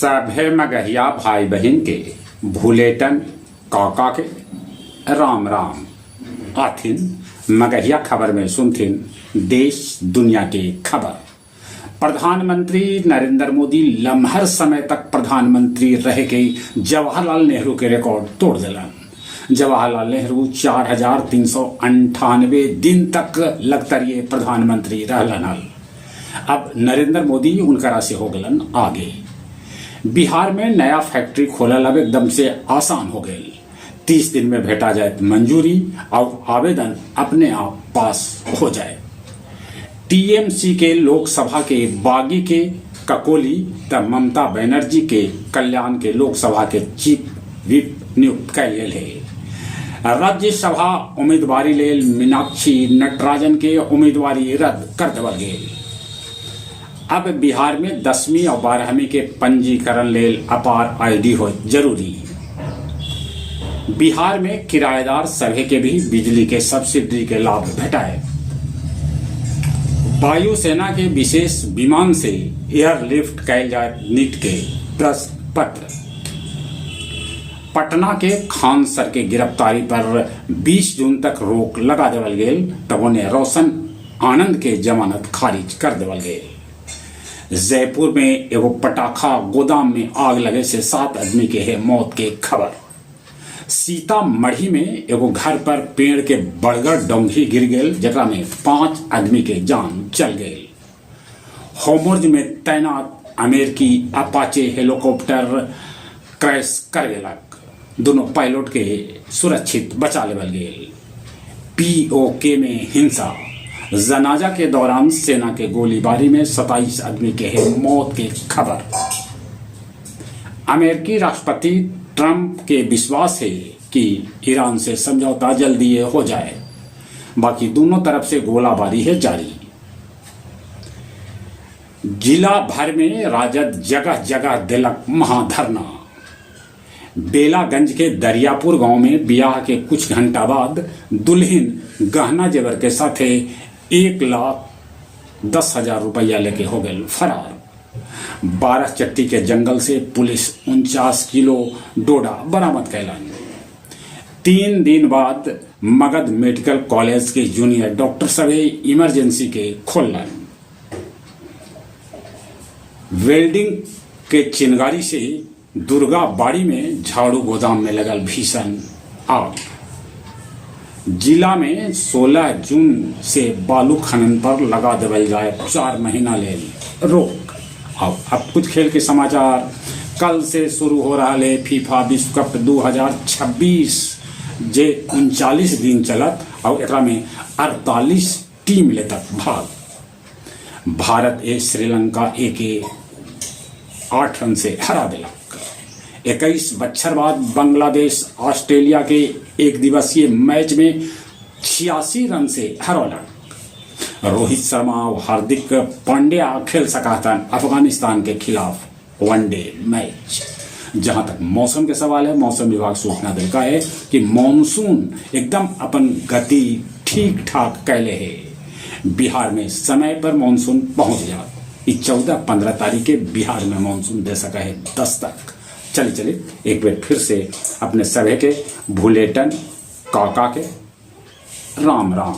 सभे मगहिया भाई बहन के भूलेटन काका के राम राम आथिन मगहिया खबर में सुनथिन देश दुनिया के खबर। प्रधानमंत्री नरेंद्र मोदी लम्हर समय तक प्रधानमंत्री रह के जवाहरलाल नेहरू के रिकॉर्ड तोड़ दिलन। जवाहरलाल नेहरू 4398 दिन तक लगातार प्रधानमंत्री रहलन हल। अब नरेंद्र मोदी उनकरा से हो गलन आगे। बिहार में नया फैक्ट्री खोलल अब एकदम से आसान हो गई। 30 दिन में भेटा जाए मंजूरी और आवेदन अपने आप पास हो जाए। टीएमसी के लोकसभा के बागी के ककोली तब ममता बनर्जी के कल्याण के लोकसभा के चीफ व्हिप नियुक्त कैल है। राज्यसभा उम्मीदवारी लेल मीनाक्षी नटराजन के उम्मीदवारी रद्द कर देवल गेल। अब बिहार में 10वीं और 12वीं के पंजीकरण लेल अपार आईडी हो जरूरी। बिहार में किराएदार सभे के भी बिजली के सब्सिडी के लाभ भेटाए। वायुसेना के विशेष विमान से एयरलिफ्ट कैल जाए नीट के प्रश्न पत्र। पटना के खान सर के गिरफ्तारी पर 20 जून तक रोक लगा देवल गेल, तब उन्हें रोशन आनंद के जमानत खारिज कर देवल गेल। जयपुर में एगो पटाखा गोदाम में आग लगे से 7 आदमी के है मौत के खबर। सीतामढ़ी में एगो घर पर पेड़ के बड़गर डोंगी गिर गेल, जकरा में 5 आदमी के जान चल गए। होमर्ज में तैनात अमेरिकी अपाचे हेलीकॉप्टर क्रैश कर गेलक। दोनों पायलट के सुरक्षित बचा लेवल गेल। पीओके में हिंसा। जनाजा के दौरान सेना के गोलीबारी में 27 आदमी के है मौत के खबर। अमेरिकी राष्ट्रपति ट्रंप के विश्वास है कि ईरान से समझौता जल्दी हो जाए, बाकी दोनों तरफ से गोलाबारी है जारी। जिला भर में राजद जगह जगह दिलक महाधरना। बेलागंज के दरियापुर गांव में ब्याह के कुछ घंटा बाद दुल्हन गहना जेवर के साथ 1,10,000 रुपया लेके हो गए फरार। 12 चट्टी के जंगल से पुलिस 49 किलो डोडा बरामद कैलन। 3 दिन बाद मगध मेडिकल कॉलेज के जूनियर डॉक्टर सभी इमरजेंसी के खोलन। वेल्डिंग के चिंगारी से दुर्गा बाड़ी में झाड़ू गोदाम में लगल भीषण आग। जिला में 16 जून से बालू खनन पर लगा देवल जाए 4 महीना ले रोक। अब कुछ खेल के समाचार। कल से शुरू हो रहा है फीफा विश्व कप 2026 जे 39 दिन चलत और एकरा में 48 टीम ले तक भाग। भारत श्रीलंका 8 रन से हरा दिलक। 21 बछर बाद बांग्लादेश ऑस्ट्रेलिया के एक दिवसीय मैच में 86 रन से हरौलक। रोहित शर्मा और हार्दिक पांड्या खेल सकातन अफगानिस्तान के खिलाफ वनडे मैच। जहां तक मौसम के सवाल है, मौसम विभाग सूचना देता है कि मानसून एकदम अपन गति ठीक ठाक कैले है। बिहार में समय पर मानसून पहुंच जाए। 14-15 तारीख के बिहार में मानसून दे सका है दस्तक। चलिए एक बार फिर से अपने सभी के भूलेटन काका के राम राम।